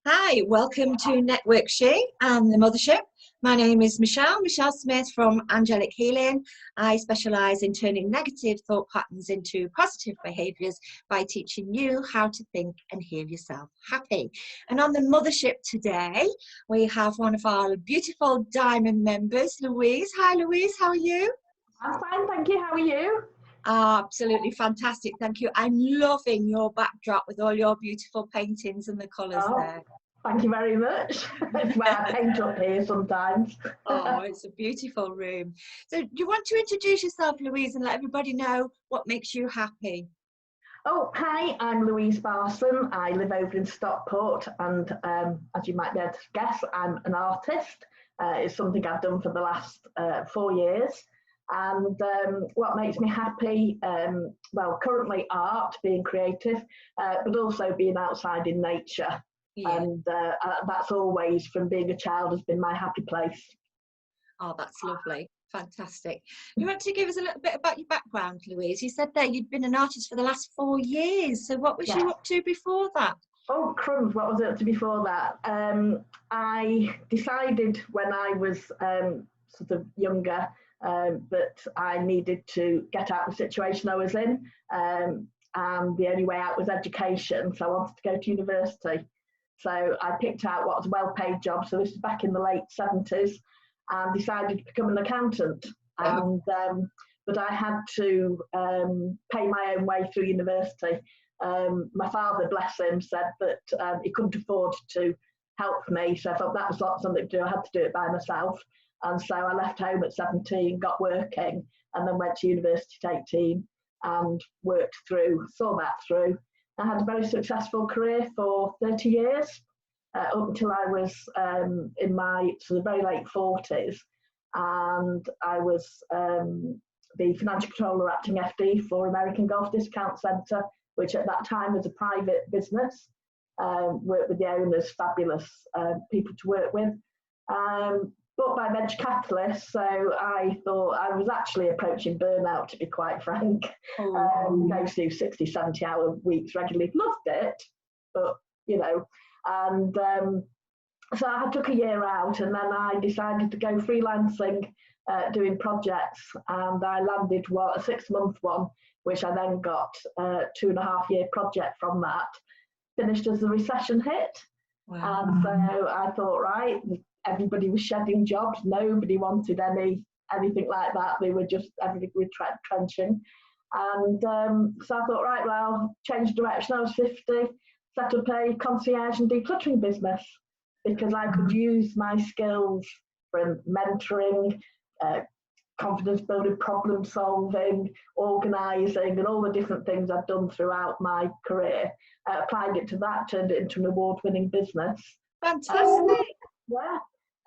Hi, welcome to Network She and the Mothership. My name is Michelle Smith from Angelic Healing. I specialise in turning negative thought patterns into positive behaviours by teaching you how to think and heal yourself happy. And on the Mothership today, we have one of our beautiful diamond members, Louise. Hi Louise, how are you? I'm fine, thank you. How are you? Absolutely fantastic, thank you. I'm loving your backdrop with all your beautiful paintings and the colours there. Thank you very much. It's where I paint up here sometimes. Oh, it's a beautiful room. So do you want to introduce yourself, Louise, and let everybody know what makes you happy? Oh, hi, I'm Louise Barson. I live over in Stockport, and as you might be able to guess, I'm an artist. It's something I've done for the last 4 years. And what makes me happy, well, currently art, being creative, but also being outside in nature. Yeah. And that's always, from being a child, has been my happy place. Oh, that's lovely. Fantastic. You want to give us a little bit about your background, Louise? You said there you'd been an artist for the last 4 years. So what was you up to before that? Oh, crumbs, what was it up to before that? I decided when I was sort of younger that I needed to get out of the situation I was in. And the only way out was education. So I wanted to go to university. So I picked out what was a well-paid job. So this is back in the late 70s, and decided to become an accountant. And but I had to pay my own way through university. My father, bless him, said that he couldn't afford to help me. So I thought that was not something to do. I had to do it by myself. And so I left home at 17, got working, and then went to university at 18 and worked through, saw that through. I had a very successful career for 30 years, up until I was in my sort of very late 40s. And I was the financial controller acting FD for American Golf Discount Centre, which at that time was a private business. Worked with the owners, fabulous people to work with. Bought by venture capitalists, so I thought I was actually approaching burnout, to be quite frank. I used to do 60, 70-hour weeks regularly. Loved it, but, you know, and so I took a year out, and then I decided to go freelancing, doing projects, and I landed a 6-month one, which I then got a 2.5-year project from that, finished as the recession hit. Wow. And so I thought, right, everybody was shedding jobs. Nobody wanted anything like that. They were just, everybody was trenching. And so I thought, right, well, change direction. I was 50, set up a concierge and decluttering business because I could use my skills from mentoring, confidence building, problem solving, organising, and all the different things I've done throughout my career. Applied it to that, turned it into an award-winning business. Fantastic. Yeah.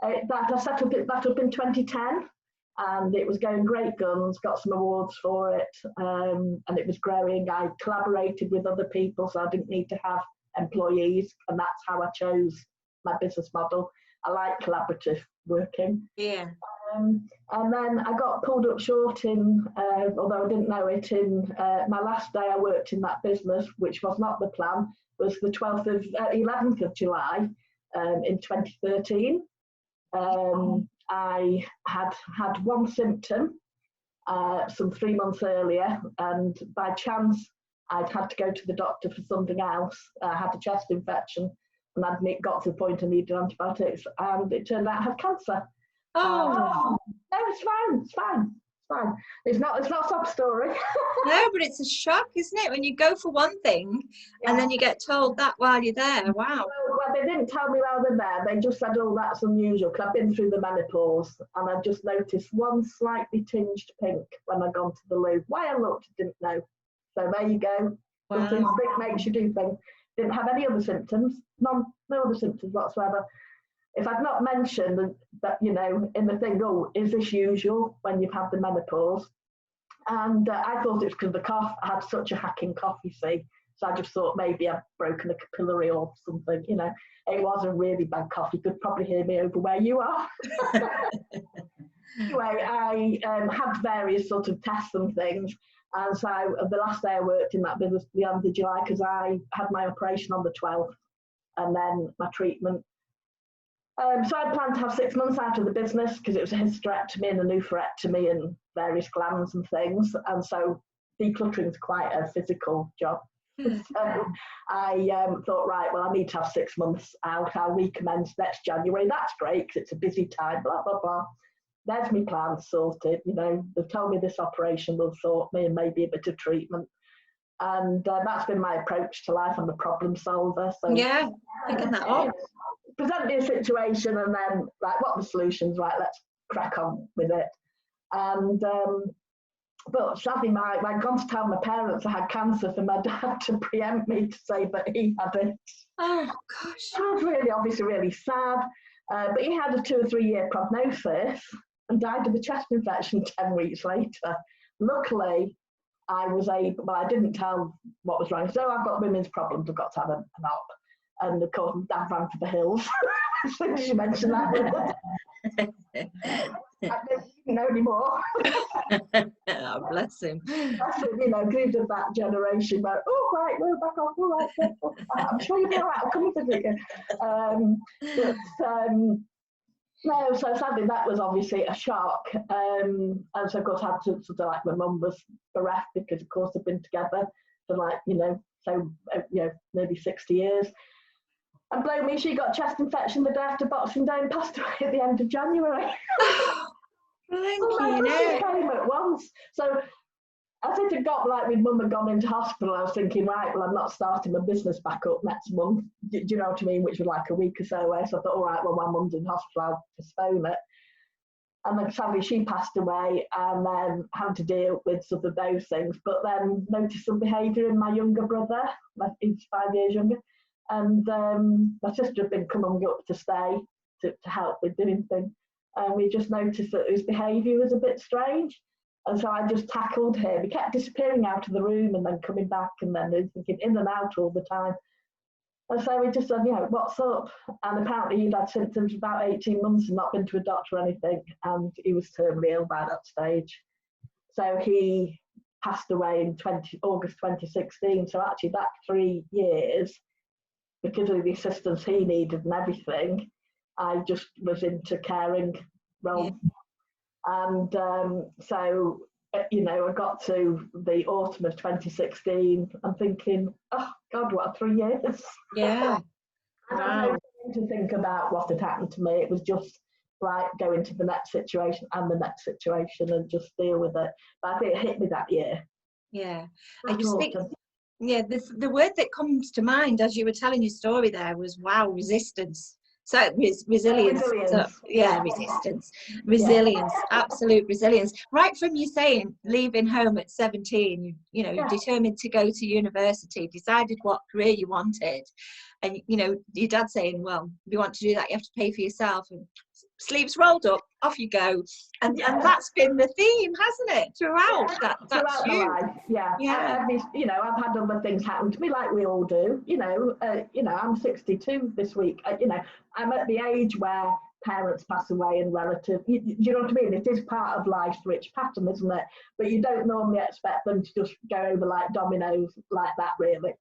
I set that up in 2010, and it was going great guns, got some awards for it, and it was growing. I collaborated with other people, so I didn't need to have employees, and that's how I chose my business model. I like collaborative working. Yeah. And then I got pulled up short in, although I didn't know it, in my last day I worked in that business, which was not the plan, was the 11th of July in 2013. I had one symptom some 3 months earlier, and by chance I'd had to go to the doctor for something else. I had a chest infection, and I'd got to the point I needed antibiotics, and it turned out I had cancer. No, it's fine. It's not a sob story. No, but it's a shock, isn't it, when you go for one thing and then you get told that while you're there. Wow. Well, they didn't tell me while they're there. They just said, oh, that's unusual, because I've been through the menopause, and I just noticed one slightly tinged pink when I gone to the loo. Why I looked, I didn't know. So there you go. Wow. Something makes you do things. Didn't have any other symptoms. No other symptoms whatsoever. If I'd not mentioned that, you know, in the thing, oh, is this usual when you've had the menopause? And I thought it was because of the cough. I had such a hacking cough, you see. So I just thought maybe I'd broken a capillary or something, you know. It was a really bad cough. You could probably hear me over where you are. Anyway, I had various sort of tests and things. And so the last day I worked in that business, the end of July, because I had my operation on the 12th. and then my treatment. So I planned to have 6 months out of the business because it was a hysterectomy and a oophorectomy and various glands and things. And so decluttering is quite a physical job. So I thought, right, well, I need to have 6 months out. I'll recommence next January. That's great because it's a busy time, blah, blah, blah. There's my plan sorted. You know, they've told me this operation will sort me and maybe a bit of treatment. And that's been my approach to life. I'm a problem solver. So yeah, picking that up. Present me a situation and then, like, what are the solutions? Right, let's crack on with it. And but sadly, I'd gone to tell my parents I had cancer for my dad to preempt me to say that he had it. Oh gosh. I was really, obviously, really sad. But he had a 2 or 3 year prognosis and died of a chest infection 10 weeks later. Luckily, I was able, but I didn't tell what was wrong. So I've got women's problems, I've got to have an op. And of course, my dad ran for the hills. As soon as you mentioned that, I don't even know anymore. Oh, bless him. That's it, you know, grieved of that generation where, oh, right, we're back off, all right, yeah, I'm sure you'll be all right, I'll come and visit you. No, so sadly that was obviously a shock. And so of course I had to sort of, like, my mum was bereft because of course they've been together for, like, you know, so, you know, maybe 60 years. And blow me, she got a chest infection the day after Boxing Day and passed away at the end of January. It came at once. So as it had got, like, with mum had gone into hospital, I was thinking, right, well, I'm not starting my business back up next month. Do you know what I mean? Which was like a week or so away. So I thought, all right, well, my mum's in hospital, I'll postpone it. And then sadly she passed away, and then had to deal with sort of those things. But then noticed some behaviour in my younger brother, he's 5 years younger. And my sister had been coming up to stay to help with doing things. And we just noticed that his behaviour was a bit strange. And so I just tackled him. He kept disappearing out of the room and then coming back, and then thinking in and out all the time. And so we just said, you know, what's up? And apparently he'd had symptoms for about 18 months and not been to a doctor or anything. And he was terminally ill by that stage. So he passed away in August 2016. So actually that 3 years, because of the assistance he needed and everything, I just was into caring role. Yeah. And so, you know, I got to the autumn of 2016, I'm thinking, oh God, what, 3 years? Yeah. I don't know to think about what had happened to me. It was just, right, go into the next situation and the next situation and just deal with it. But I think it hit me that year. Yeah. I just think, yeah, the word that comes to mind as you were telling your story there was, wow, resistance. So resilience. So, yeah, resilience, absolute resilience. Right from you saying leaving home at 17, you know, determined to go to university, decided what career you wanted, and, you know, your dad saying, well, if you want to do that, you have to pay for yourself, and sleeves rolled up, off you go. And that's been the theme, hasn't it, throughout? That's you. My life. Yeah. You know, I've had other things happen to me, like we all do. You know, I'm 62 this week. You know, I'm at the age where parents pass away and relatives. You know what I mean? It is part of life's rich pattern, isn't it? But you don't normally expect them to just go over like dominoes like that, really.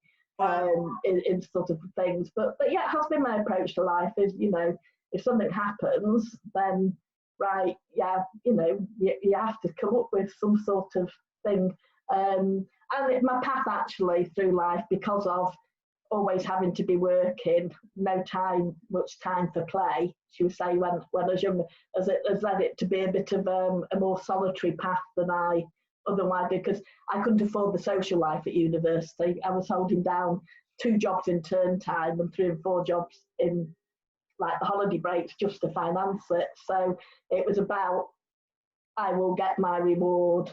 In sort of things. But yeah, it has been my approach to life. Is, you know, if something happens, then right, yeah, you know, you have to come up with some sort of thing. And my path actually through life, because of always having to be working, much time for play, she would say, when I was younger, has led it to be a bit of a more solitary path than I otherwise did, because I couldn't afford the social life at university. I was holding down 2 jobs in term time and 3 and 4 jobs in, like, the holiday breaks just to finance it. So it was about, I will get my reward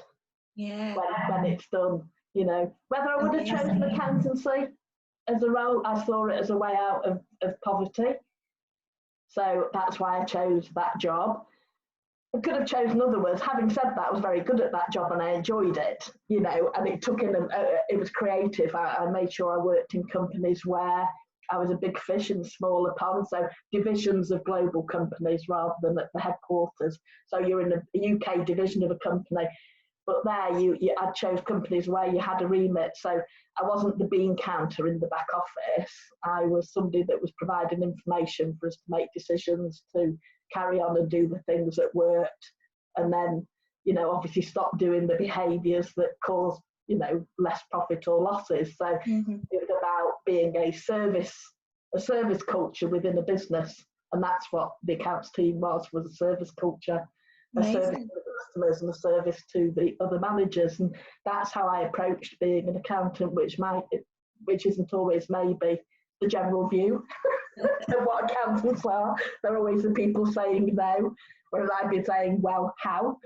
when it's done. You know, whether I would have chosen accountancy as a role, I saw it as a way out of poverty. So that's why I chose that job. I could have chosen other words. Having said that, I was very good at that job and I enjoyed it, you know, and it took in, it was creative. I made sure I worked in companies where I was a big fish in smaller ponds, so divisions of global companies rather than at the headquarters. So you're in a UK division of a company. But there, I chose companies where you had a remit. So I wasn't the bean counter in the back office. I was somebody that was providing information for us to make decisions, to carry on and do the things that worked. And then, obviously stop doing the behaviours that caused, less profit or losses. So it was about being a service culture within a business. And that's what the accounts team was a service culture, a service to the customers and a service to the other managers. And that's how I approached being an accountant, which isn't always maybe the general view of what accountants are. They're always the people saying no, whereas I'd be saying, well, how?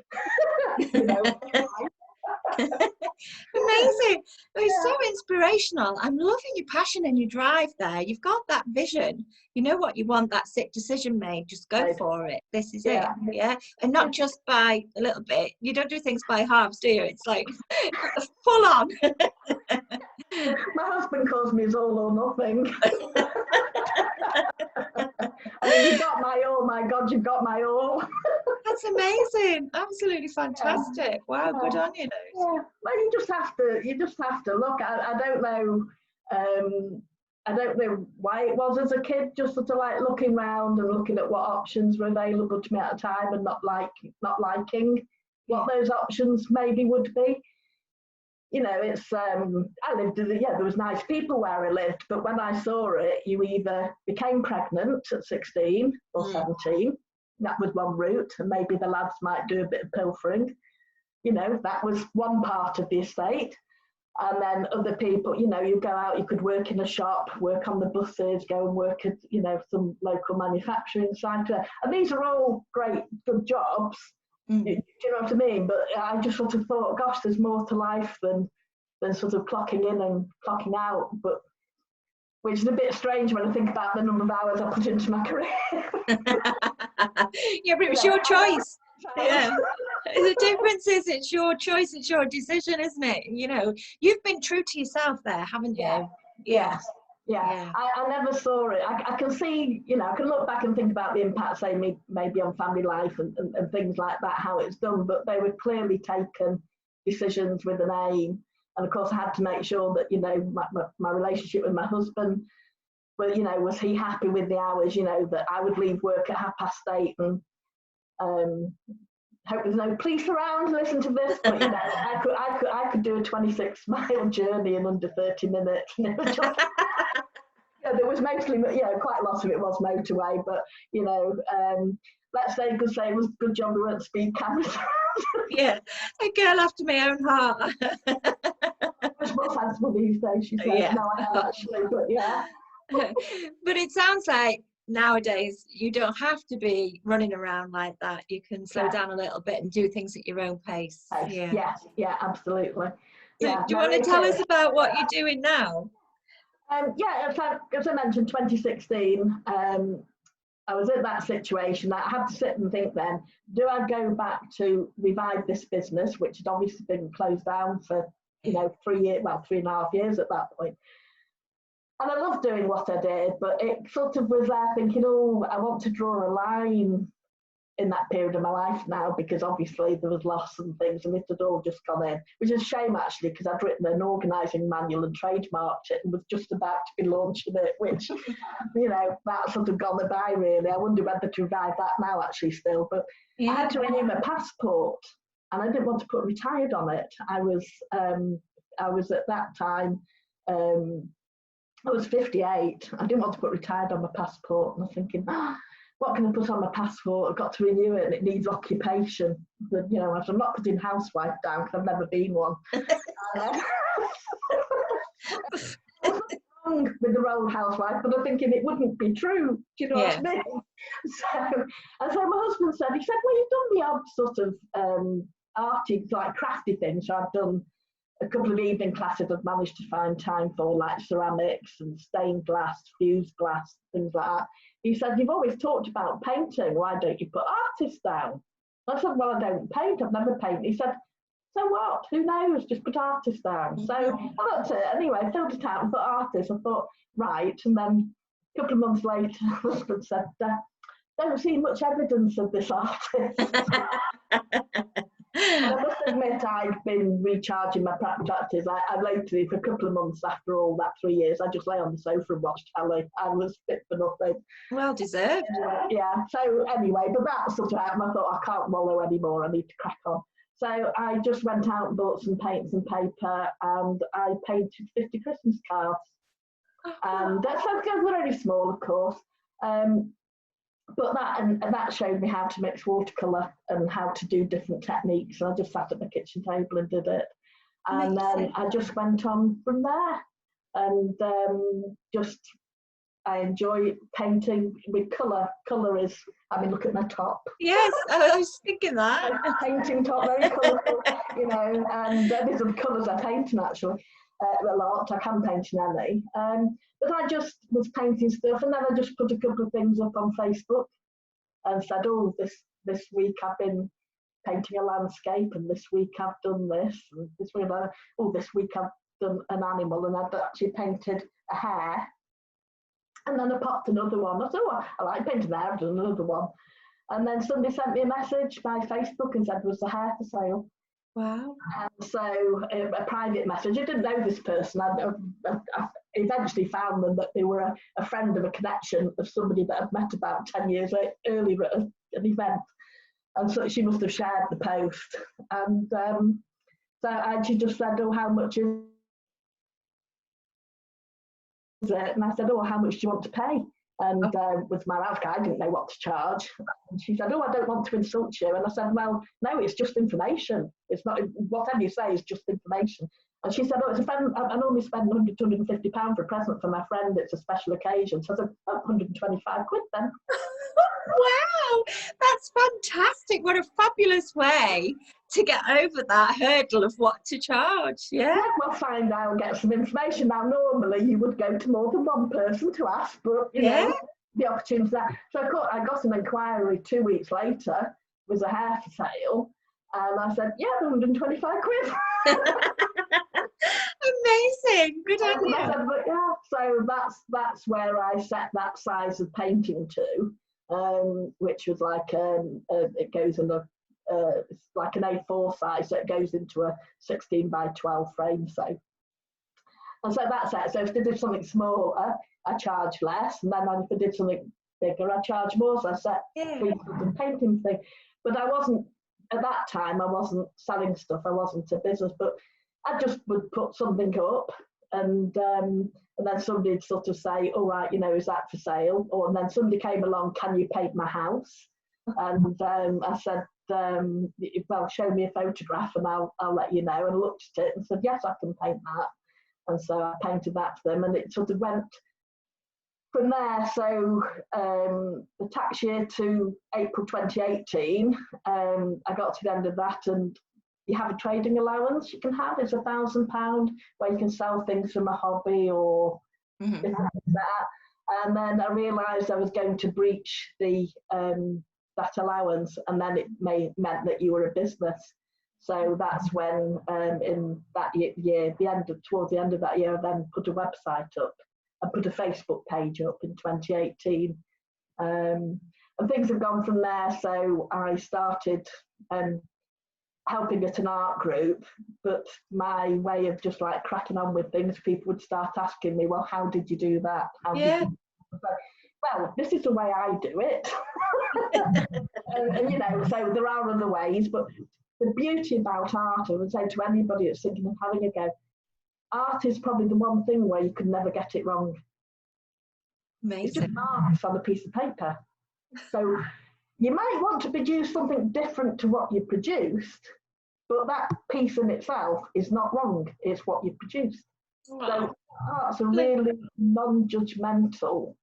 Amazing. It's so inspirational. I'm loving your passion and your drive there. You've got that vision. You know what you want, that sick decision made. Just go for it. This is it. Yeah. And not just by a little bit. You don't do things by halves, do you? It's like full on. My husband calls me as all or nothing. I mean, you've got my all, my God, you've got my all. That's amazing. Absolutely fantastic. Wow, good on you, Louise. Yeah. Well, you just have to look. I don't know. I don't know why it was as a kid, just sort of like looking around and looking at what options were available to me at a time, and not liking what those options maybe would be. It's I lived there was nice people where I lived, but when I saw it, you either became pregnant at 16 or 17. That was one route, and maybe the lads might do a bit of pilfering. That was one part of the estate. And then other people, you go out, you could work in a shop, work on the buses, go and work at, some local manufacturing site. And these are all great, good jobs. Do you know what I mean? But I just sort of thought, gosh, there's more to life than sort of clocking in and clocking out. But which is a bit strange when I think about the number of hours I put into my career. Yeah, but it was your choice. Yeah. The difference is it's your choice, it's your decision, isn't it? You've been true to yourself there, haven't you? Yeah. I never saw it. I can see, I can look back and think about the impact, say, maybe on family life and things like that, how it's done, but they were clearly taken decisions with an aim. And of course, I had to make sure that, my relationship with my husband, was he happy with the hours, that I would leave work at 8:30 and hope there's no police around to listen to this, but I could do a 26-mile journey in under 30 minutes. There was mostly, quite a lot of it was motorway, but let's say it was a good job we weren't speed cameras. Yeah, a girl after my own heart. Much more sensible these days, she says. Yeah. No, I know actually, but yeah. But it sounds like nowadays you don't have to be running around like that. You can slow down a little bit and do things at your own pace. Yeah, absolutely. So do you want to tell us about what you're doing now? As I mentioned, 2016, I was in that situation. I had to sit and think then, do I go back to revive this business, which had obviously been closed down for 3.5 years at that point. And I loved doing what I did, but it sort of was there thinking, I want to draw a line in that period of my life now, because obviously there was loss and things, and it had all just gone in, which is a shame actually, because I'd written an organising manual and trademarked it and was just about to be launching it, which, that sort of gone by really. I wonder whether to revive that now actually still, but I had to renew my passport and I didn't want to put retired on it. I was at that time, I was 58. I didn't want to put retired on my passport, and I was thinking, what can I put on my passport? I've got to renew it and it needs occupation. But, I'm not putting housewife down because I've never been one. What's wrong with the role housewife? But I'm thinking it wouldn't be true. Do you know what I mean? So my husband said, well, you've done the odd sort of arty, like crafty things. So I've done a couple of evening classes I've managed to find time for, like ceramics and stained glass, fused glass, things like that. He said, you've always talked about painting. Why don't you put artist down? I said, well, I don't paint. I've never painted. He said, so what? Who knows? Just put artist down. So that's it. Anyway, I filled it out and put artist. I thought, right. And then a couple of months later, my husband said, don't see much evidence of this artist. I must admit, I'd been recharging my practice. I lately, for a couple of months after all that 3 years, I just lay on the sofa and watched telly. I was fit for nothing. Well deserved. Yeah. So anyway, but that sort of out, and I thought I can't wallow anymore. I need to crack on. So I just went out and bought some paints and paper, and I painted 50 Christmas cards. And they're only small, of course. But that showed me how to mix watercolour and how to do different techniques. And I just sat at my kitchen table and did it. And then I just went on from there. And I enjoy painting with colour. Colour is, look at my top. Yes, I was thinking that. Painting top, very colourful, and these are the colours I paint in actually. A lot. I can paint in any. But I just was painting stuff, and then I just put a couple of things up on Facebook and said, oh, this week I've been painting a landscape, and this week I've done this, and this week I've done an animal, and I'd actually painted a hare. And then I popped another one. I said, oh, I like painting a hare, I've done another one. And then somebody sent me a message by Facebook and said, was the hare for sale? Wow. And so a private message. I didn't know this person. I eventually found them that they were a friend of a connection of somebody that I'd met about 10 years earlier at an event. And so she must have shared the post. And so she just said, oh, how much is it? And I said, oh, how much do you want to pay? And with my outfit, I didn't know what to charge. And she said, oh, I don't want to insult you. And I said, well, no, it's just information. It's not, whatever you say is just information. And she said, oh, it's a friend, I normally spend £150 for a present for my friend. It's a special occasion. So I said, oh, 125 quid then. Wow, that's fantastic. What a fabulous way to get over that hurdle of what to charge. Yeah, we'll find out, get some information. Now, normally you would go to more than one person to ask, but you know, the opportunity that. So I got an inquiry 2 weeks later, was a hare for sale, and I said, yeah, 125 quid. Amazing, good idea. I said, but yeah, so that's where I set that size of painting to, which was like it goes in it's like an A4 size, so it goes into a 16 by 12 frame. So, and so that's it. So if I did something smaller, I charge less, and then if I did something bigger, I charge more. So I set the painting thing. But I wasn't at that time. I wasn't selling stuff. I wasn't a business, but I just would put something up, and then somebody would sort of say, "All right, you know, is that for sale?" Or and then somebody came along, "Can you paint my house?" And I said, well, show me a photograph and I'll let you know. And I looked at it and said, yes, I can paint that. And so I painted that for them, and it sort of went from there. So the tax year to April 2018, I got to the end of that, and you have a trading allowance you can have. It's £1,000 where you can sell things from a hobby or things like that. And then I realised I was going to breach the that allowance, and then it meant that you were a business. So that's when in that year, towards the end of that year, I then put a website up and put a Facebook page up in 2018. And things have gone from there. So I started helping at an art group, but my way of just like cracking on with things, people would start asking me, well, how did you do that? Well, this is the way I do it. And you know, so there are other ways, but the beauty about art, I would say to anybody that's thinking of having a go, art is probably the one thing where you can never get it wrong. Amazing. It's just marks on a piece of paper. So you might want to produce something different to what you produced, but that piece in itself is not wrong. It's what you produced. Wow. So art's a really non-judgmental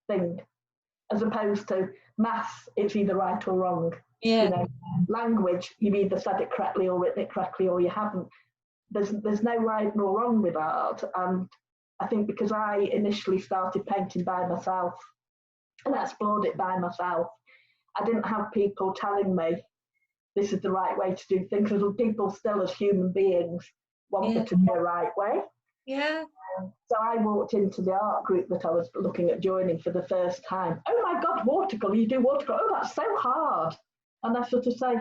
thing, as opposed to maths, it's either right or wrong. Yeah. You know, language, you've either said it correctly or written it correctly, or you haven't. There's no right nor wrong with art. And I think because I initially started painting by myself and I explored it by myself, I didn't have people telling me this is the right way to do things, because people still, as human beings, want it to be the right way. Yeah. So I walked into the art group that I was looking at joining for the first time. Oh my God, watercolour, you do watercolour? Oh, that's so hard. And I sort of say,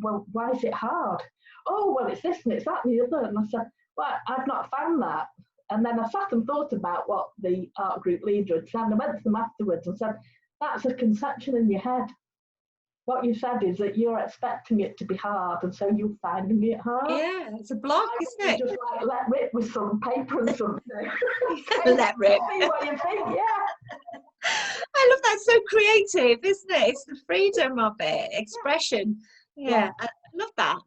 well, why is it hard? Oh, well, it's this and it's that and the other. And I said, well, I've not found that. And then I sat and thought about what the art group leader had said, and I went to them afterwards and said, that's a conception in your head. What you said is that you're expecting it to be hard, and so you're finding it hard. Yeah, it's a block, isn't it? Just like let rip with some paper and something. Let rip. See what you think, yeah. I love that. So creative, isn't it? It's the freedom of it, expression. Yeah, I love that.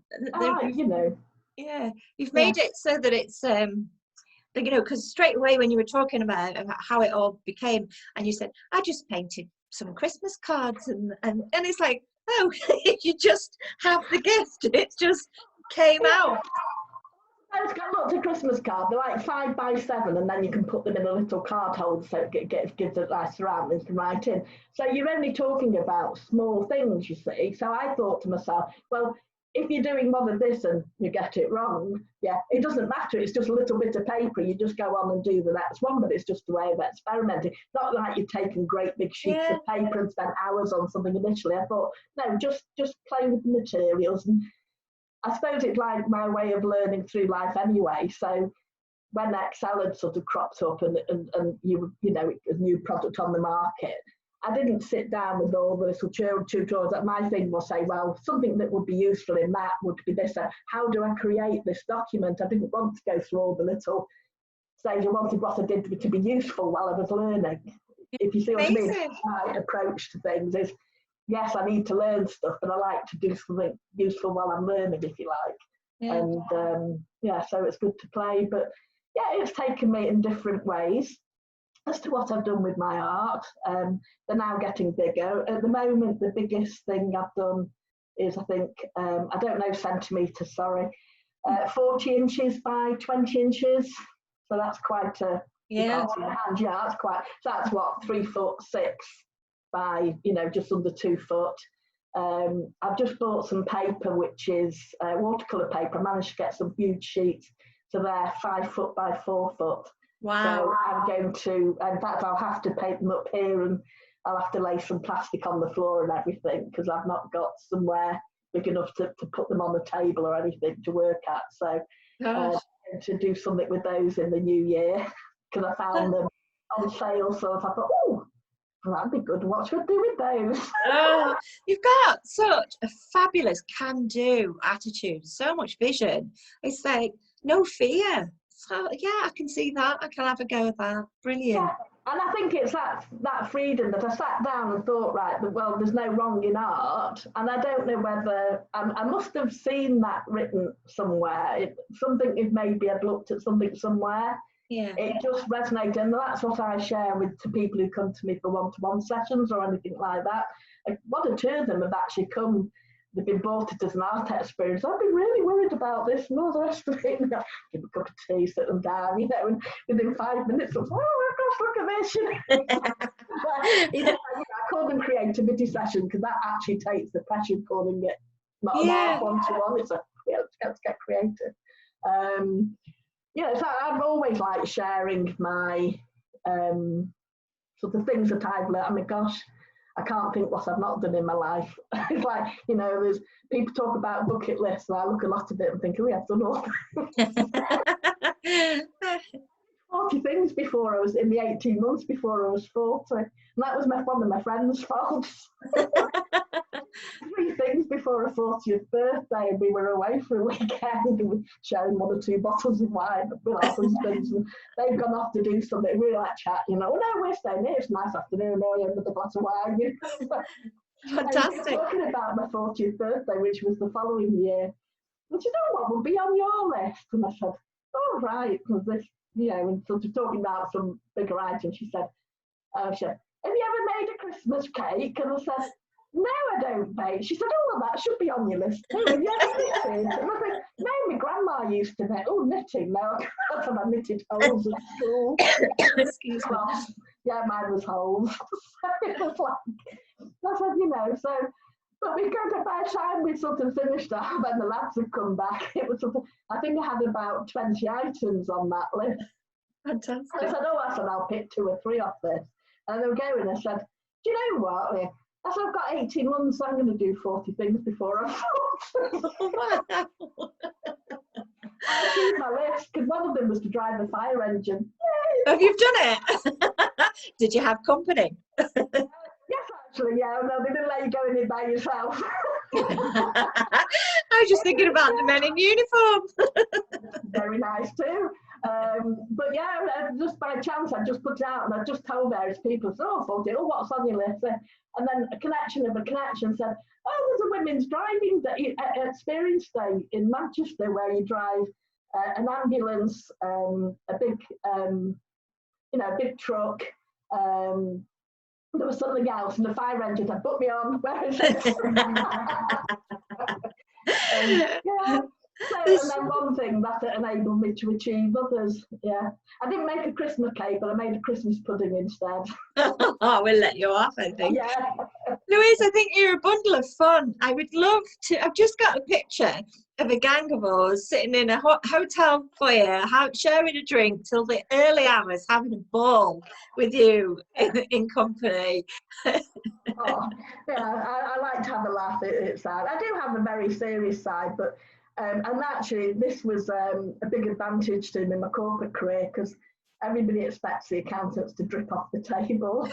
You know. Yeah, you've made it so that it's you know, because straight away when you were talking about how it all became, and you said, I just painted some Christmas cards, and it's like, oh, you just have the gift. It just came out. It's got lots of Christmas cards. They're like 5 by 7, and then you can put them in a little card holder so it gives a nice surroundings to write in. So you're only talking about small things, you see. So I thought to myself, well, if you're doing one of this and you get it wrong, it doesn't matter. It's just a little bit of paper. You just go on and do the next one, but it's just a way of experimenting. Not like you're taking great big sheets of paper and spend hours on something initially. I thought, no, just play with the materials. And I suppose it's like my way of learning through life anyway. So when Excel had sort of cropped up and you know, a new product on the market, I didn't sit down with all the little tutorials. My thing was say, well, something that would be useful in that would be this. How do I create this document? I didn't want to go through all the little stage. I wanted what I did to be useful while I was learning. If you see what I mean, my approach to things is, yes, I need to learn stuff, but I like to do something useful while I'm learning, if you like. Yeah. And so it's good to play. But yeah, it's taken me in different ways. As to what I've done with my art, they're now getting bigger. At the moment, the biggest thing I've done is, I think, I don't know centimetres, sorry, 40 inches by 20 inches. So that's quite a, you can't see my hand, that's quite, so that's what, 3'6" by, you know, just under 2 foot. I've just bought some paper, which is watercolour paper. I managed to get some huge sheets, so they're 5 foot by 4 foot. Wow. So I'm going to, in fact, I'll have to paint them up here, and I'll have to lay some plastic on the floor and everything, because I've not got somewhere big enough to put them on the table or anything to work at. So to do something with those in the new year, because I found them on sale. So I thought, oh, that'd be good. What should I do with those? Oh, you've got such a fabulous can-do attitude, so much vision. It's like no fear. So yeah, I can see that. I can have a go at that. Brilliant. Yeah. And I think it's that freedom that I sat down and thought, right, well, there's no wrong in art. And I don't know whether, I must have seen that written somewhere. Maybe I'd looked at something somewhere. Yeah. It just resonated. And that's what I share to people who come to me for one-to-one sessions or anything like that. Like, one or two of them have actually come. They've been bought it as an art experience. I've been really worried about this and all the rest of it. Give a cup of tea, sit them down, you know, and within 5 minutes, I was, oh my gosh, look at this. I call them creativity sessions, because that actually takes the pressure of calling it not an art one-to-one. It's let's get creative. So I've always liked sharing my sort of things that I've learned. I mean, gosh, I can't think what I've not done in my life. It's like, you know, there's people talk about bucket lists, and I look a lot at it and think, oh, yeah, I've done all 40 things before I was in the 18 months before I was 40. And that was one of my friends' faults. 3 things before a 40th birthday, and we were away for a weekend, and we were sharing 1 or 2 bottles of wine with our husbands, and they've gone off to do something. We like chat, you know, oh no, we're staying here, it's a nice afternoon, with a glass of wine. You know? Fantastic. Talking about my 40th birthday, which was the following year, and you know what would be on your list? And I said, oh right, because this, you know, and sort of talking about some bigger items, she said, have you ever made a Christmas cake? And I said, no, I don't bake. She said, oh, well, that should be on your list too. And yes, it is. And I said, no, my grandma used to knit. Oh, knitting. No, that's when I knitted holes at school. Excuse me. Yeah, mine was holes. So it was like, I said, you know, so, but we got to, by the time we sort of finished that, when the lads had come back, it was sort of, I think I had about 20 items on that list. Fantastic. And I said, I'll pick 2 or 3 off this. And they were going, I said, do you know what? I said, I've got 18 months, I'm going to do 40 things before I'm 40. Oh, wow. I achieved my list, because one of them was to drive a fire engine. Have you done it? Did you have company? Yes, actually, yeah. No, they didn't let you go in it by yourself. I was just thinking about the men in uniform. Very nice too. But yeah, just by chance, I just put it out and I just told various people, so, oh, 40, oh, what's on your list? And then a connection said, oh, there's a women's driving day, experience day in Manchester where you drive an ambulance, a big, a big truck. There was something else, and the fire engine said, put me on, where is it? Yeah. So, and then one thing that enabled me to achieve others. Yeah, I didn't make a Christmas cake, but I made a Christmas pudding instead. Oh, we'll let you off, I think. Yeah. Louise, I think you're a bundle of fun. I would love to. I've just got a picture of a gang of us sitting in a hotel foyer, sharing a drink till the early hours, having a ball with you in company. Oh, yeah, I like to have a laugh. It's sad. I do have a very serious side, but and actually this was a big advantage to me in my corporate career, because everybody expects the accountants to drip off the table.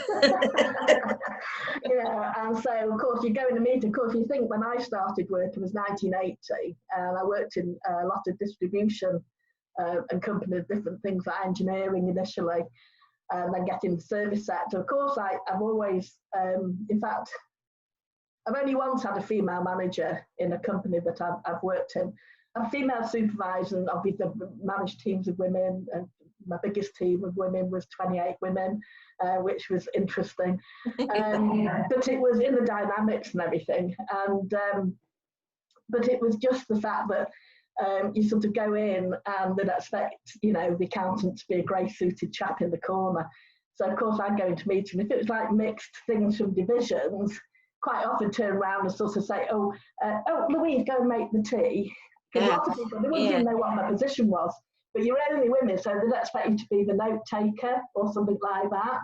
And so of course you go in a meeting. Of course, you think when I started work, it was 1980, and I worked in a lot of distribution and companies, different things like engineering initially, and then getting the service sector. Of course, I've always, in fact, I've only once had a female manager in a company that I've worked in. I'm a female supervisor, and obviously I've managed teams of women. My biggest team of women was 28 women, which was interesting. But it was in the dynamics and everything. And but it was just the fact that you sort of go in and they'd expect, the accountant to be a grey-suited chap in the corner. So of course I'd go into meetings. If it was like mixed things from divisions, quite often turn around and sort of say, oh, Louise, go and make the tea. Because a lot of people, they wouldn't even know what my position was. But you're only women, so they'd expect you to be the note taker or something like that.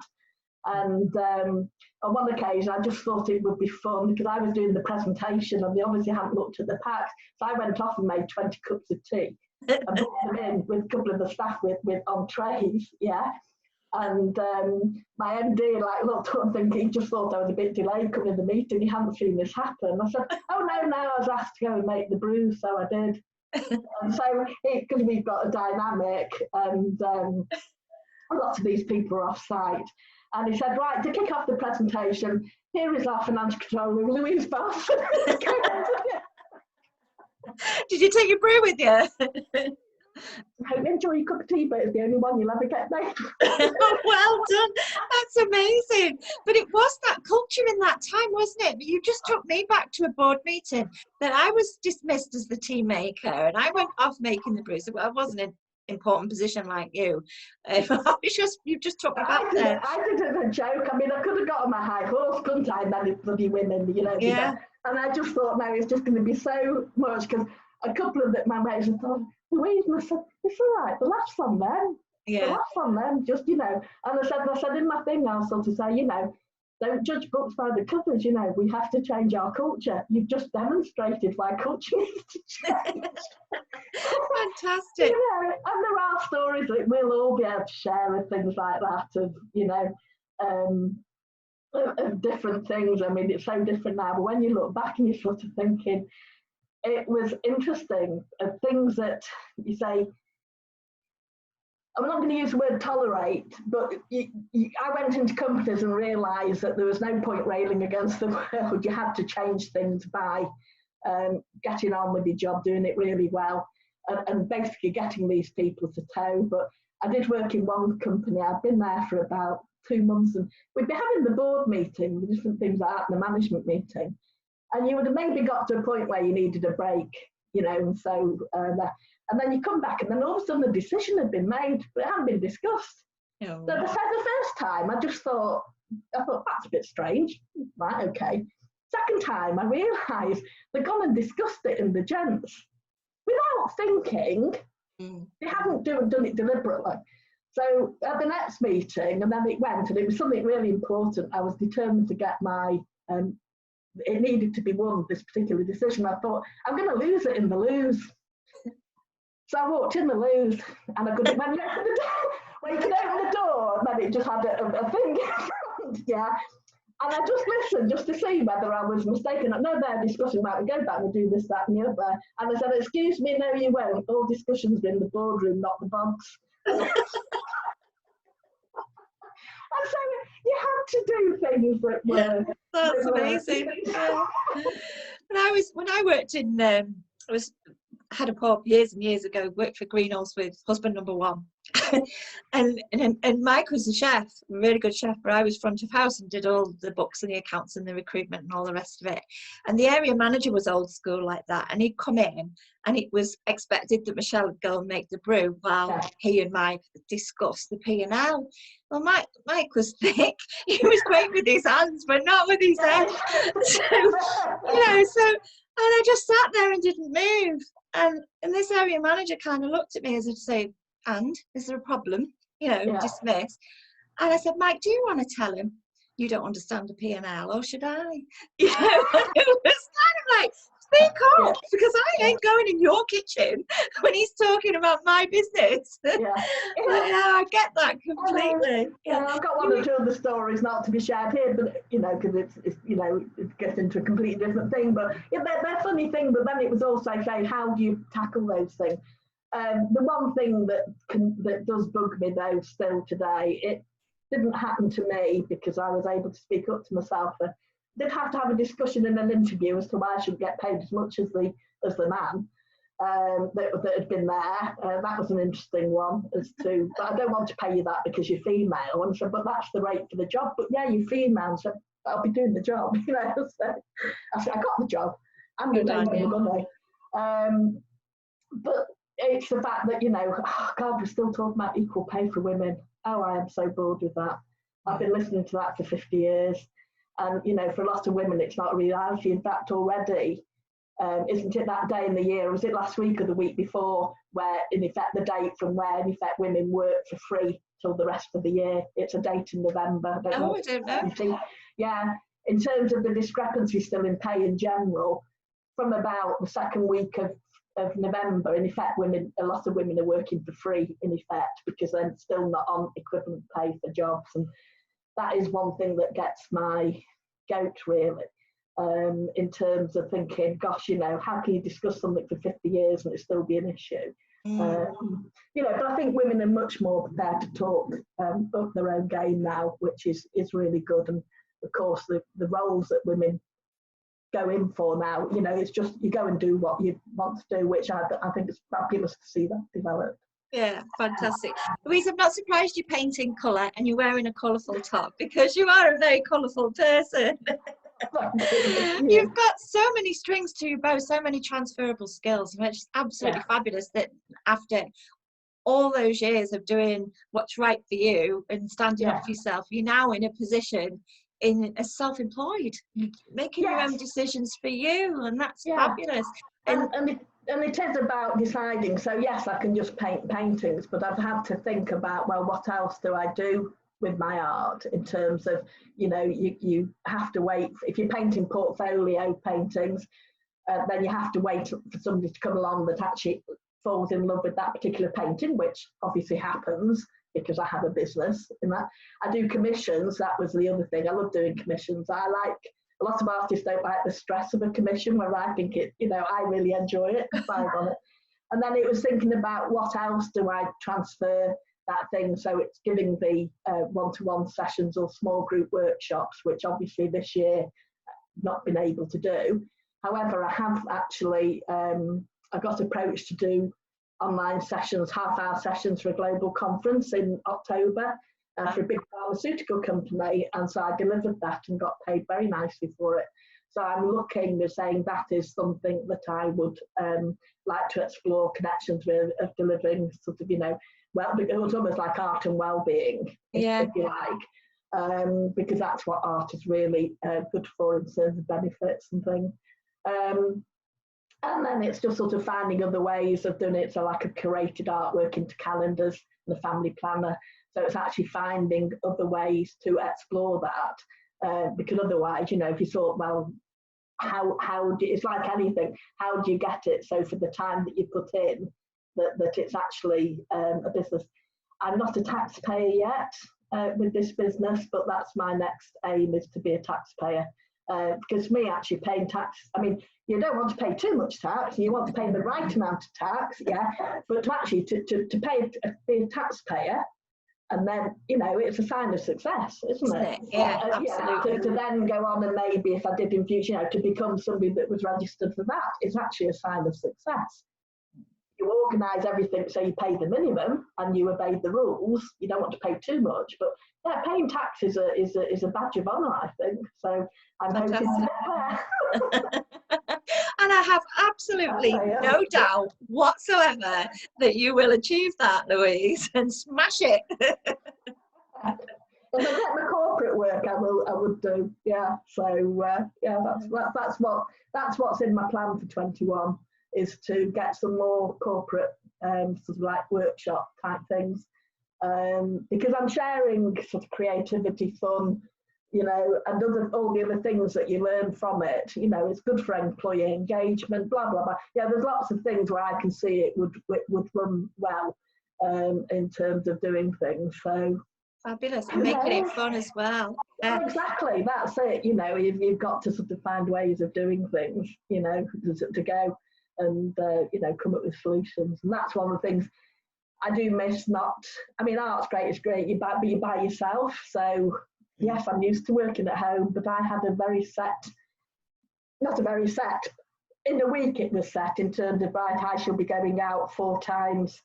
And on one occasion, I just thought it would be fun because I was doing the presentation and they obviously hadn't looked at the packs. So I went off and made 20 cups of tea and brought them in with a couple of the staff with on trays, yeah. And my MD looked up and thinking, he just thought I was a bit delayed coming to the meeting. He hadn't seen this happen. I said, oh no, I was asked to go and make the brew, so I did. And so, because we've got a dynamic and a lot of these people are off site. And he said, right, to kick off the presentation, here is our financial controller, Louise Barson. Did you take your brew with you? I hope you enjoy your cup of tea, but it's the only one you'll ever get made. Well done. That's amazing. But it was that culture in that time, wasn't it? You just took me back to a board meeting that I was dismissed as the tea maker and I went off making the brew. So I wasn't in an important position like you. You just took me back there. I did it as a joke. I mean, I could have got on my high horse, couldn't I? Many bloody women, Yeah. And I just thought, no, it's just going to be so much because a couple of my mates had thought, Louise, and I said, it's all right, the laughs on them. Yeah. The laughs on them, just, And I said in my thing, I'll sort of say, don't judge books by the covers, we have to change our culture. You've just demonstrated why culture needs to change. Fantastic. And there are stories that we'll all be able to share of things like that, of different things. I mean, it's so different now, but when you look back and you're sort of thinking, it was interesting of things that you say, I'm not going to use the word tolerate, but I went into companies and realised that there was no point railing against the world. You had to change things by getting on with your job, doing it really well, and basically getting these people to toe. But I did work in one company. I'd been there for about 2 months, and we'd be having the board meeting, the different things like that, and the management meeting. And you would have maybe got to a point where you needed a break, and so, and then you come back and then all of a sudden a decision had been made, but it hadn't been discussed. Oh. So the first time, I thought, that's a bit strange. Right, okay. Second time, I realised they'd gone and discussed it in the gents without thinking. They hadn't done it deliberately. So at the next meeting, and then it went, and it was something really important. I was determined to get my it needed to be won, this particular decision. I thought, I'm going to lose it in the lose. So I walked in the lose, and I couldn't, when you open the door, when you can open the door, and then it just had a thing in front, yeah. And I just listened just to see whether I was mistaken. No, they're discussing, right, we go back, we do this, that, and the other. And I said, excuse me, no, you won't. All discussions are in the boardroom, not the box. And so you had to do things that were. That's amazing. Yeah. When I worked in, had a pub years and years ago, worked for Greenhalgh's with husband number one. and Mike was a chef, a really good chef, but I was front of house and did all the books and the accounts and the recruitment and all the rest of it. And the area manager was old school like that, and he'd come in and it was expected that Michelle would go and make the brew while he and Mike discussed the P&L. Well, Mike was thick. He was great with his hands, but not with his head. So, and I just sat there and didn't move. And this area manager kind of looked at me as if to say, and is there a problem? Dismiss. And I said, Mike, do you want to tell him you don't understand the P&L, or should I? It was kind of like, speak up, because I ain't going in your kitchen when he's talking about my business. I get that completely. I've got one or two other stories not to be shared here, but because it gets into a completely different thing. But they're funny thing. But then it was also saying, how do you tackle those things? The one thing that does bug me though still today, it didn't happen to me because I was able to speak up to myself. I did have to have a discussion in an interview as to why I should get paid as much as the man that had been there. That was an interesting one as to, but I don't want to pay you that because you're female. And I said, but that's the rate for the job. But yeah, you're female, so I'll be doing the job. So I said, I got the job. I'm going to make the money. But it's the fact that, God, we're still talking about equal pay for women. Oh, I am so bored with that. I've been listening to that for 50 years. And, for a lot of women, it's not a reality. In fact, already, isn't it that day in the year, was it last week or the week before, where, in effect, the date from where, in effect, women work for free till the rest of the year? It's a date in November. I don't know. Yeah, in terms of the discrepancy still in pay in general, from about the second week of November, in effect, a lot of women are working for free, in effect, because they're still not on equivalent pay for jobs. And that is one thing that gets my goat, really, in terms of thinking, gosh, how can you discuss something for 50 years and it still be an issue? But I think women are much more prepared to talk up their own game now, which is really good. And of course, the roles that women go in for now, it's just you go and do what you want to do, which I think is fabulous to see that develop. Yeah, fantastic. Louise, I'm not surprised you're painting colour and you're wearing a colourful top, because you are a very colourful person. You've got so many strings to your bow, so many transferable skills, and it's absolutely fabulous that after all those years of doing what's right for you and standing up for yourself, you're now in a position as self-employed, making your own decisions for you, and that's fabulous. And it is about deciding. So yes, I can just paint paintings, but I've had to think about, well, what else do I do with my art, in terms of, you have to wait. If you're painting portfolio paintings, then you have to wait for somebody to come along that actually falls in love with that particular painting, which obviously happens because I have a business in that. I do commissions. That was the other thing. I love doing commissions. A lot of artists don't like the stress of a commission, where I think I really enjoy it and thrive on it. And then it was thinking about what else do I transfer that thing. So it's giving the one-to-one sessions or small group workshops, which obviously this year I've not been able to do. However, I have actually, I got approached to do online sessions, half-hour sessions for a global conference in October for a big pharmaceutical company, and so I delivered that and got paid very nicely for it. So I'm looking at saying that is something that I would like to explore connections with, of delivering sort of, well, it was almost like art and well-being, if you like, because that's what art is really good for in terms of benefits and things. And then it's just sort of finding other ways of doing it. So like a curated artwork into calendars and a family planner. So it's actually finding other ways to explore that. because otherwise, you know, if you thought, well, it's like anything, how do you get it? So for the time that you put in, that it's actually a business. I'm not a taxpayer yet with this business, but that's my next aim, is to be a taxpayer. Because me actually paying tax, I mean, you don't want to pay too much tax, you want to pay the right amount of tax, yeah, but to actually to pay, be a taxpayer, and then, you know, it's a sign of success, isn't it? Yeah, absolutely. Yeah, to then go on and maybe, if I did in future, you know, to become somebody that was registered for that, is actually a sign of success. You organise everything so you pay the minimum and you obey the rules. You don't want to pay too much, but yeah, paying tax is a badge of honour, I think. So I'm hoping to get there. And I have absolutely no doubt whatsoever that you will achieve that, Louise, and smash it. If I get the corporate work, I would do. Yeah. So yeah, that's what's in my plan for 21, is to get some more corporate sort of like workshop type things, because I'm sharing sort of creativity, fun, you know, and all the other things that you learn from it. You know, it's good for employee engagement, blah blah blah. Yeah, there's lots of things where I can see it would run well in terms of doing things. So fabulous, and making it fun as well. Yeah. Exactly, that's it. You know, you've got to sort of find ways of doing things, you know, to go and you know, come up with solutions. And that's one of the things I do miss. I mean, art's great, it's great, but you're by yourself. So yes, I'm used to working at home, but I had not a very set, in a week it was set in terms of, right, I shall be going out 4 times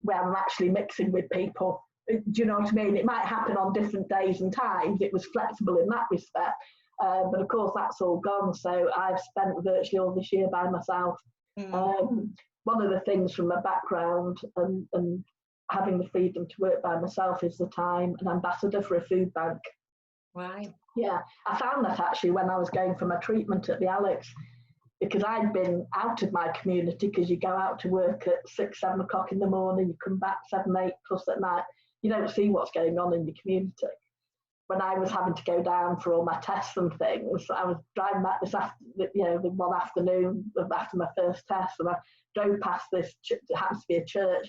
where I'm actually mixing with people. Do you know what I mean? It might happen on different days and times. It was flexible in that respect. But of course, that's all gone. So I've spent virtually all this year by myself. One of the things from my background and having the freedom to work by myself is that I'm an ambassador for a food bank. Right. Yeah, I found that actually when I was going for my treatment at the Alex, because I'd been out of my community, because you go out to work at 6, 7 o'clock in the morning, you come back 7, 8 plus at night, you don't see what's going on in your community. When I was having to go down for all my tests and things, I was driving back the one afternoon after my first test, and I drove past this, it happens to be a church,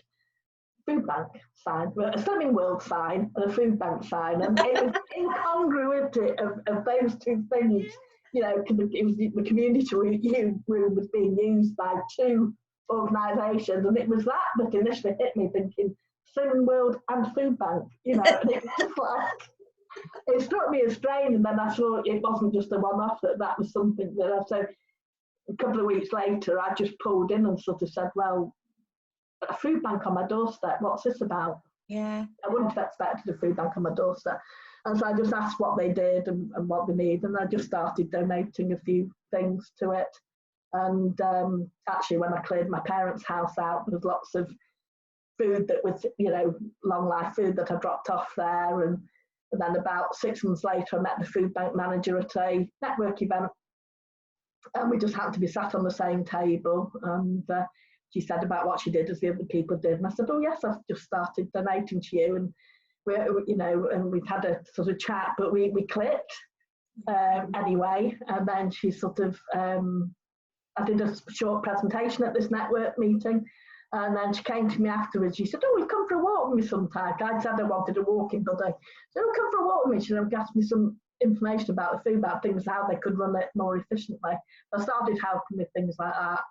food bank sign, a Slimming World sign and a food bank sign, and it was incongruity of those two things. You know, it was the community room was being used by 2 organisations, and it was that initially hit me, thinking Slimming World and food bank, you know, and it was just like, it struck me as strange, and then I saw it wasn't just a one-off, that was something that so a couple of weeks later I just pulled in and sort of said, well, a food bank on my doorstep, what's this about? Yeah. I wouldn't have expected a food bank on my doorstep. And so I just asked what they did and what they need, and I just started donating a few things to it. And actually, when I cleared my parents' house out, there was lots of food that was, you know, long life food that I dropped off there. And then about 6 months later, I met the food bank manager at a network event, and we just happened to be sat on the same table. And she said about what she did as the other people did, and I said, oh yes, I've just started donating to you. And you know, and we've had a sort of chat, but we clicked anyway. And then she sort of, I did a short presentation at this network meeting, and then she came to me afterwards. She said, oh, we've come for a walk with me sometime. I said I wanted a walking buddy. So oh, come for a walk with me. She asked me some information about the food, about things, how they could run it more efficiently. I started helping with things like that.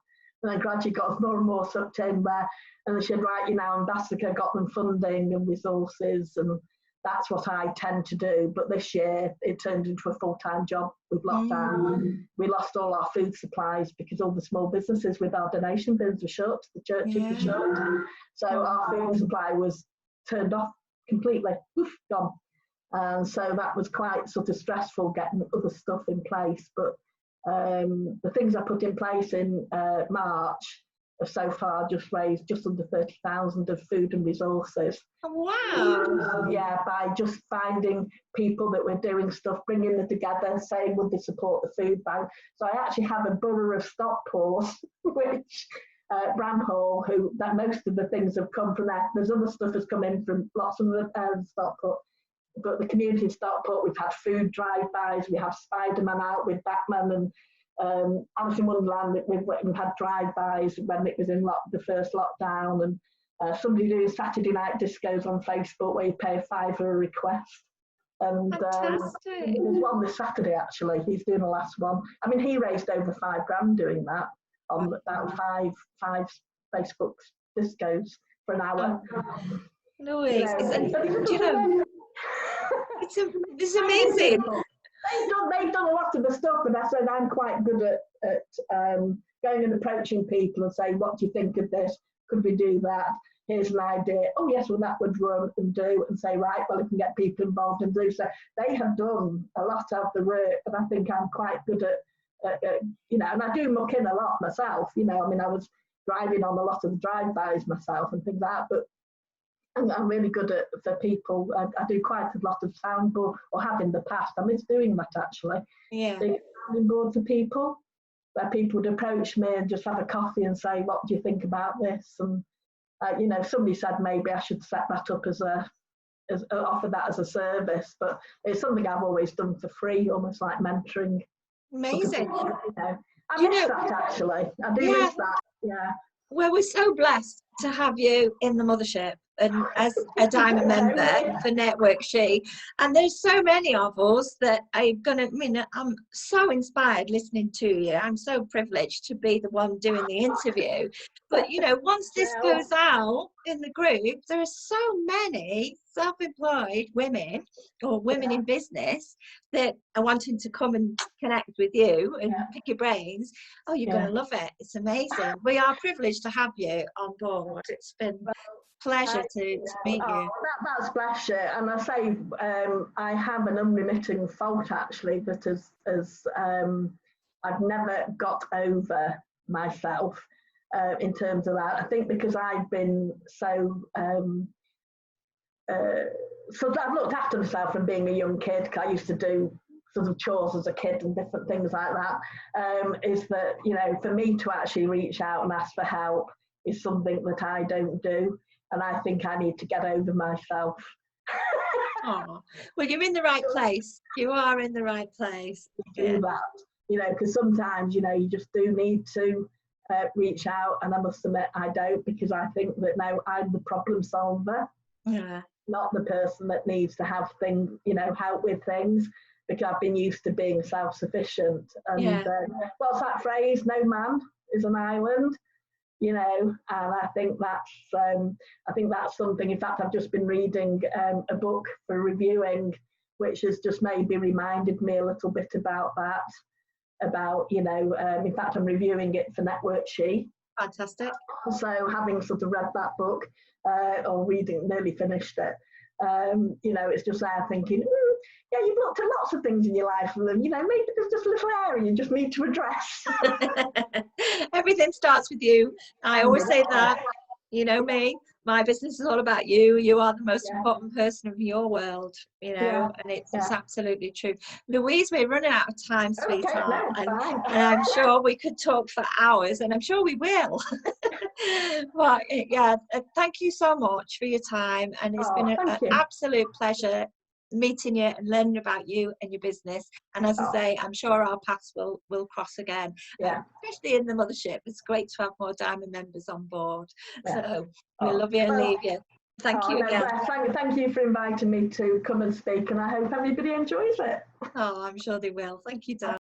And then gradually got more and more sucked in where, and she said, right, you know, Ambassador got them funding and resources, and that's what I tend to do. But this year it turned into a full-time job with lockdown. We lost all our food supplies because all the small businesses with our donation bins were shut, the churches were shut. So our food supply was turned off completely, gone. And so that was quite sort of stressful getting other stuff in place. But the things I put in place in March have so far just raised just under 30,000 of food and resources. Wow. Yeah, by just finding people that were doing stuff, bringing them together, saying would they support the food bank. So I actually have a borough of Stockport, which Bramhall, that most of the things have come from there. There's other stuff has come in from lots of the Stockport. but the community Stockport, we've had food drive-bys, we have Spider-Man out with Batman, and Alice in Wonderland, we've had drive-bys when it was in the first lockdown, and somebody doing Saturday night discos on Facebook where you pay £5 for a request. And there's one this Saturday actually. He's doing the last one. I mean, he raised over £5,000 doing that on about five Facebook discos for an hour. Louise, you know, it's amazing. They've done a lot of the stuff, and I said I'm quite good at going and approaching people and saying, what do you think of this? Could we do that? Here's an idea. Oh yes, well that would run and do, and say, right, well, we can get people involved and do. So they have done a lot of the work, and I think I'm quite good at you know, and I do muck in a lot myself. You know, I mean, I was driving on a lot of the drive-bys myself and things like that, but I'm really good at for people. I do quite a lot of soundboard, or have in the past. I miss doing that actually. Yeah. Doing sounding board for people, where people would approach me and just have a coffee and say, what do you think about this? And you know, somebody said maybe I should set that up as offer that as a service, but it's something I've always done for free, almost like mentoring. Amazing. You know, I miss that actually. I do miss that. Yeah. Well, we're so blessed to have you in the mothership and as a diamond member for Network She. And there's so many of us that are going to, I mean, I'm so inspired listening to you. I'm so privileged to be the one doing the interview. But, you know, once this goes out in the group, there are so many self-employed women or women in business that are wanting to come and connect with you and pick your brains. Oh, you're going to love it. It's amazing. We are privileged to have you on board. It's been a pleasure to meet you. That's bless you. And I say I have an unremitting fault actually that I've never got over myself in terms of that. I think because I've been so I've looked after myself from being a young kid. I used to do sort of chores as a kid and different things like that. Is that, you know, for me to actually reach out and ask for help is something that I don't do, and I think I need to get over myself. Oh, well, you're in the right place. You are in the right place. Do that, you know, because sometimes, you know, you just do need to reach out, and I must admit I don't, because I think that now I'm the problem solver, not the person that needs to have things, you know, help with things, because I've been used to being self-sufficient. And what's that phrase? No man is an island. You know, and I think that's something. In fact, I've just been reading a book for reviewing, which has just maybe reminded me a little bit about that. About, you know, in fact, I'm reviewing it for Network She. Fantastic. So having sort of read that book or reading, nearly finished it, you know, it's just there thinking, yeah, you've looked at lots of things in your life, and you know, maybe there's just a little area you just need to address. Everything starts with you. I always say that. You know me, my business is all about you. You are the most important person of your world, you know, and it's absolutely true. Louise, we're running out of time, sweetheart, and I'm sure we could talk for hours, and I'm sure we will. But yeah, thank you so much for your time, and it's been an absolute pleasure meeting you and learning about you and your business. And as I say, I'm sure our paths will cross again, especially in the mothership. It's great to have more diamond members on board. So we love you and leave you. Thank you again. Thank you for inviting me to come and speak, and I hope everybody enjoys it. Oh, I'm sure they will. Thank you, Dan.